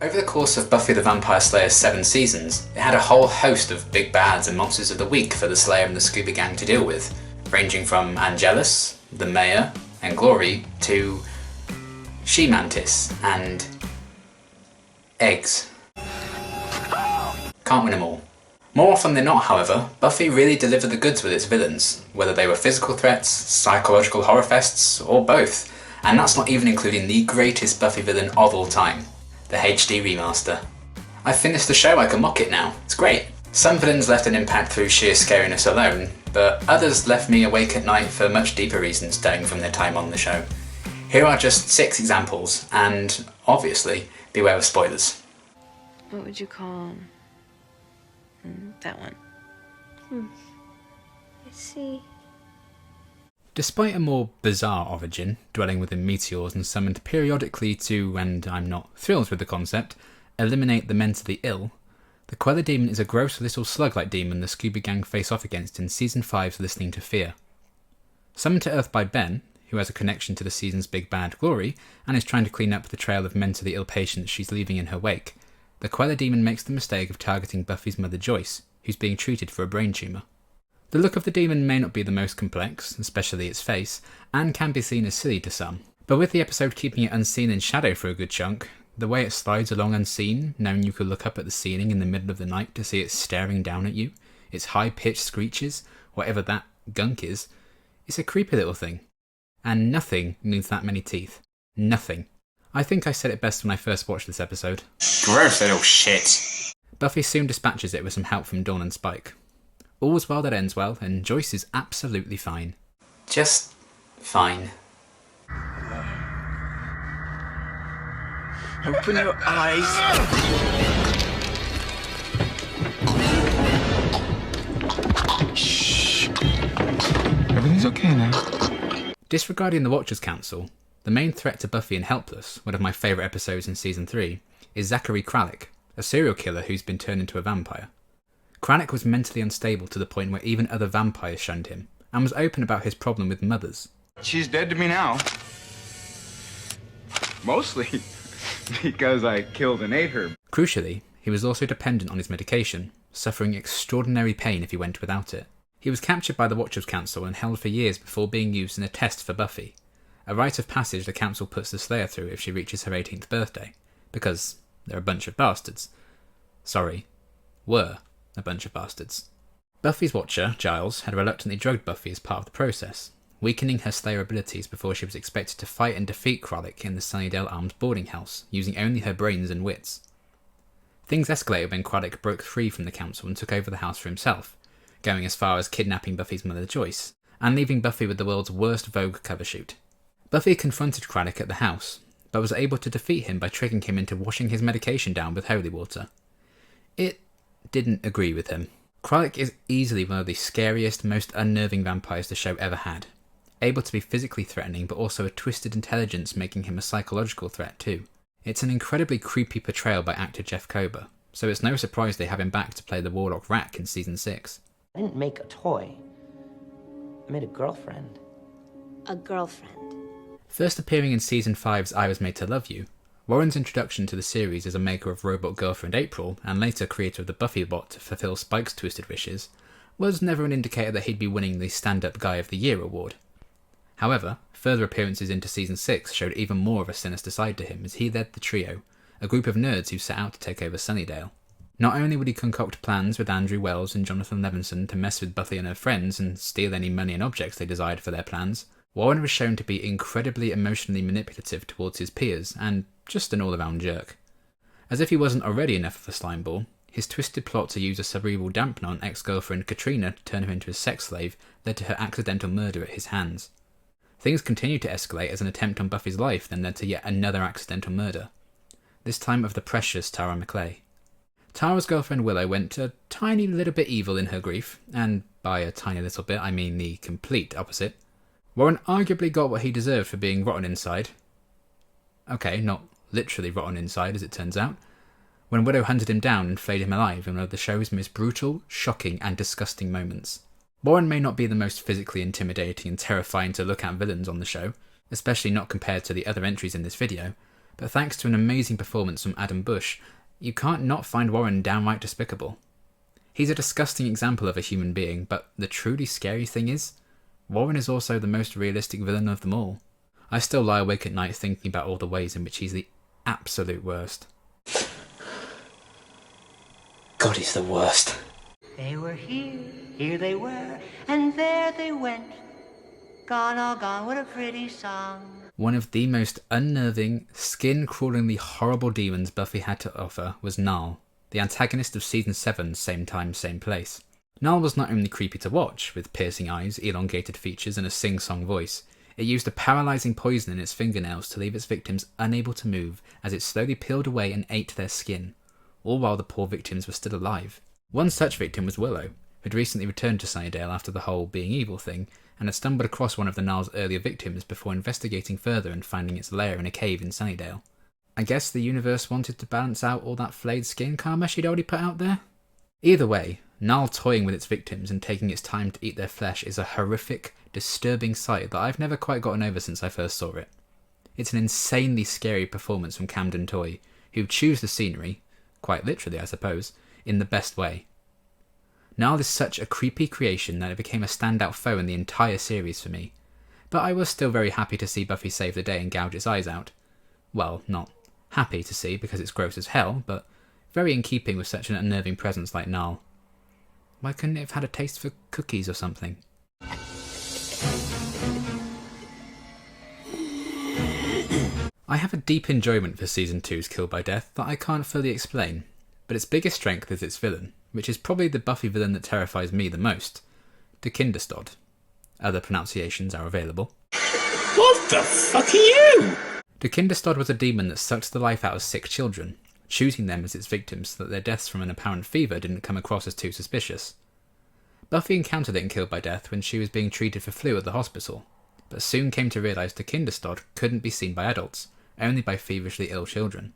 Over the course of Buffy the Vampire Slayer's 7 seasons, it had a whole host of big bads and monsters of the week for the Slayer and the Scooby Gang to deal with, ranging from Angelus, the Mayor, and Glory, to She-Mantis and eggs. Can't win them all. More often than not, however, Buffy really delivered the goods with its villains, whether they were physical threats, psychological horror fests, or both, and that's not even including the greatest Buffy villain of all time, the HD remaster. I've finished the show, I can mock it now, it's great. Some villains left an impact through sheer scariness alone, but others left me awake at night for much deeper reasons stemming from their time on the show. Here are just 6 examples, and obviously, beware of spoilers. What would you call that one? I see. Despite a more bizarre origin, dwelling within meteors and summoned periodically to, and I'm not thrilled with the concept, eliminate the mentally ill, the Queller demon is a gross little slug-like demon the Scooby Gang face off against in Season 5's Listening to Fear. Summoned to Earth by Ben, who has a connection to the season's big bad Glory, and is trying to clean up the trail of mentally ill patients she's leaving in her wake, the Queller demon makes the mistake of targeting Buffy's mother Joyce, who's being treated for a brain tumour. The look of the demon may not be the most complex, especially its face, and can be seen as silly to some, but with the episode keeping it unseen in shadow for a good chunk, the way it slides along unseen, knowing you could look up at the ceiling in the middle of the night to see it staring down at you, its high-pitched screeches, whatever that gunk is, it's a creepy little thing. And nothing needs that many teeth. Nothing. I think I said it best when I first watched this episode. Gross little shit. Buffy soon dispatches it with some help from Dawn and Spike. All's well that ends well, and Joyce is absolutely fine. Just fine. Open your eyes. Shh. Everything's okay now. Disregarding the Watchers Council, the main threat to Buffy and Helpless, one of my favourite episodes in Season 3, is Zachary Kralik, a serial killer who's been turned into a vampire. Kralik was mentally unstable to the point where even other vampires shunned him, and was open about his problem with mothers. She's dead to me now. Mostly because I killed and ate her. Crucially, he was also dependent on his medication, suffering extraordinary pain if he went without it. He was captured by the Watchers Council and held for years before being used in a test for Buffy, a rite of passage the council puts the Slayer through if she reaches her 18th birthday, because they're a bunch of bastards. Sorry, were a bunch of bastards. Buffy's watcher, Giles, had reluctantly drugged Buffy as part of the process, weakening her Slayer abilities before she was expected to fight and defeat Kralik in the Sunnydale Arms boarding house, using only her brains and wits. Things escalated when Kralik broke free from the council and took over the house for himself, going as far as kidnapping Buffy's mother Joyce, and leaving Buffy with the world's worst Vogue cover shoot. Buffy confronted Kralik at the house, but was able to defeat him by tricking him into washing his medication down with holy water. It didn't agree with him. Kralik is easily one of the scariest, most unnerving vampires the show ever had, able to be physically threatening but also a twisted intelligence making him a psychological threat too. It's an incredibly creepy portrayal by actor Jeff Kober, so it's no surprise they have him back to play the Warlock Rack in Season 6. I didn't make a toy. I made a girlfriend. A girlfriend. First appearing in Season 5's I Was Made to Love You, Warren's introduction to the series as a maker of robot girlfriend April, and later creator of the Buffy bot to fulfill Spike's twisted wishes, was never an indicator that he'd be winning the Stand-Up Guy of the Year award. However, further appearances into Season 6 showed even more of a sinister side to him as he led the trio, a group of nerds who set out to take over Sunnydale. Not only would he concoct plans with Andrew Wells and Jonathan Levinson to mess with Buffy and her friends and steal any money and objects they desired for their plans, Warren was shown to be incredibly emotionally manipulative towards his peers and just an all-around jerk. As if he wasn't already enough of a slimeball, his twisted plot to use a cerebral dampener on ex-girlfriend Katrina to turn her into a sex slave led to her accidental murder at his hands. Things continued to escalate as an attempt on Buffy's life then led to yet another accidental murder, this time of the precious Tara McClay. Tara's girlfriend Willow went a tiny little bit evil in her grief, and by a tiny little bit I mean the complete opposite. Warren arguably got what he deserved for being rotten inside. Okay, not literally rotten inside as it turns out, when Willow hunted him down and flayed him alive in one of the show's most brutal, shocking and disgusting moments. Warren may not be the most physically intimidating and terrifying to look at villains on the show, especially not compared to the other entries in this video, but thanks to an amazing performance from Adam Bush, you can't not find Warren downright despicable. He's a disgusting example of a human being, but the truly scary thing is, Warren is also the most realistic villain of them all. I still lie awake at night thinking about all the ways in which he's the absolute worst. God, he's the worst. They were here they were, and there they went. Gone, all gone, what a pretty song. One of the most unnerving, skin-crawlingly horrible demons Buffy had to offer was Gnarl, the antagonist of Season 7's Same Time, Same Place. Gnarl was not only creepy to watch, with piercing eyes, elongated features, and a sing-song voice. It used a paralysing poison in its fingernails to leave its victims unable to move as it slowly peeled away and ate their skin, all while the poor victims were still alive. One such victim was Willow, who had recently returned to Sunnydale after the whole being evil thing, and had stumbled across one of the Gnarl's earlier victims before investigating further and finding its lair in a cave in Sunnydale. I guess the universe wanted to balance out all that flayed skin karma she'd already put out there? Either way, Gnarl toying with its victims and taking its time to eat their flesh is a horrific, disturbing sight that I've never quite gotten over since I first saw it. It's an insanely scary performance from Camden Toy, who chews the scenery, quite literally I suppose, in the best way. Gnarl is such a creepy creation that it became a standout foe in the entire series for me, but I was still very happy to see Buffy save the day and gouge its eyes out. Well, not happy to see because it's gross as hell, but very in keeping with such an unnerving presence like Gnarl. Why couldn't it have had a taste for cookies or something? I have a deep enjoyment for Season 2's Kill by Death that I can't fully explain, but its biggest strength is its villain, which is probably the Buffy villain that terrifies me the most, Dekindestod. Other pronunciations are available. What the fuck are you? Dekindestod was a demon that sucked the life out of sick children, choosing them as its victims so that their deaths from an apparent fever didn't come across as too suspicious. Buffy encountered it in Kill by Death when she was being treated for flu at the hospital, but soon came to realise Dekindestod couldn't be seen by adults, only by feverishly ill children.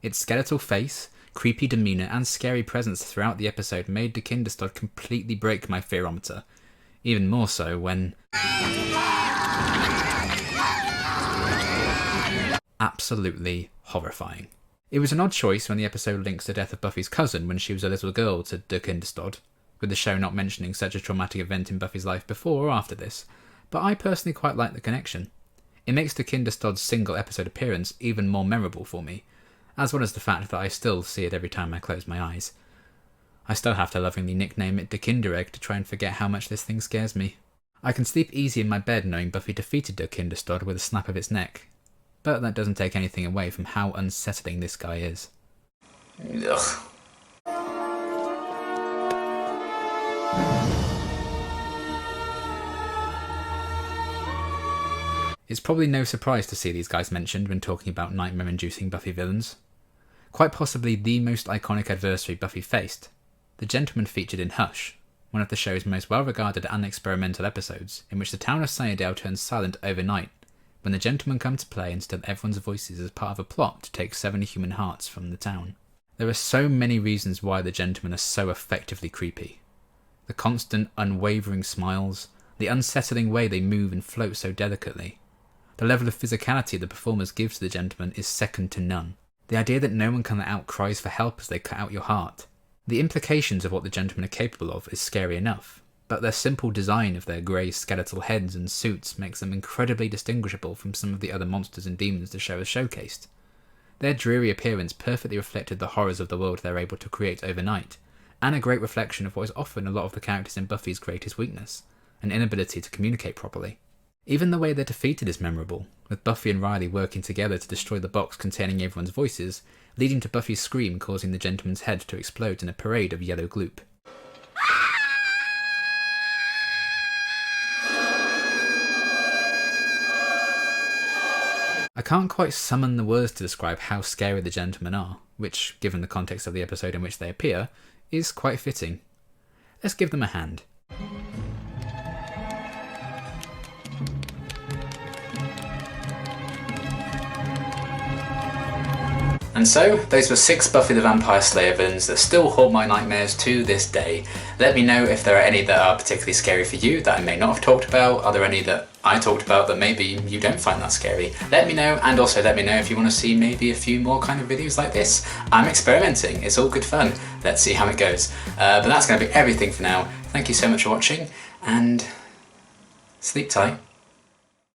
Its skeletal face, creepy demeanour and scary presence throughout the episode made Dekindestod completely break my fearometer, even more so when... absolutely horrifying. It was an odd choice when the episode links the death of Buffy's cousin when she was a little girl to Dekindestod, with the show not mentioning such a traumatic event in Buffy's life before or after this, but I personally quite like the connection. It makes Dekindestod's single episode appearance even more memorable for me, as well as the fact that I still see it every time I close my eyes. I still have to lovingly nickname it Dekinderegg to try and forget how much this thing scares me. I can sleep easy in my bed knowing Buffy defeated Dekindestod with a snap of its neck, but that doesn't take anything away from how unsettling this guy is. Ugh. It's probably no surprise to see these guys mentioned when talking about nightmare-inducing Buffy villains. Quite possibly the most iconic adversary Buffy faced, the gentleman featured in Hush, one of the show's most well-regarded and experimental episodes, in which the town of Sunnydale turns silent overnight, when the gentlemen come to play and still everyone's voices as part of a plot to take 7 human hearts from the town. There are so many reasons why the gentlemen are so effectively creepy. The constant, unwavering smiles, the unsettling way they move and float so delicately. The level of physicality the performers give to the gentleman is second to none. The idea that no one can let out cries for help as they cut out your heart. The implications of what the gentlemen are capable of is scary enough, but their simple design of their grey skeletal heads and suits makes them incredibly distinguishable from some of the other monsters and demons the show has showcased. Their dreary appearance perfectly reflected the horrors of the world they're able to create overnight, and a great reflection of what is often a lot of the characters in Buffy's greatest weakness, an inability to communicate properly. Even the way they're defeated is memorable, with Buffy and Riley working together to destroy the box containing everyone's voices, leading to Buffy's scream causing the gentleman's head to explode in a parade of yellow gloop. I can't quite summon the words to describe how scary the gentlemen are, which, given the context of the episode in which they appear, is quite fitting. Let's give them a hand. And so, those were 6 Buffy the Vampire Slayer villains that still haunt my nightmares to this day. Let me know if there are any that are particularly scary for you that I may not have talked about. Are there any that I talked about that maybe you don't find that scary? Let me know, and also let me know if you want to see maybe a few more kind of videos like this. I'm experimenting, it's all good fun. Let's see how it goes. But that's going to be everything for now. Thank you so much for watching, and sleep tight.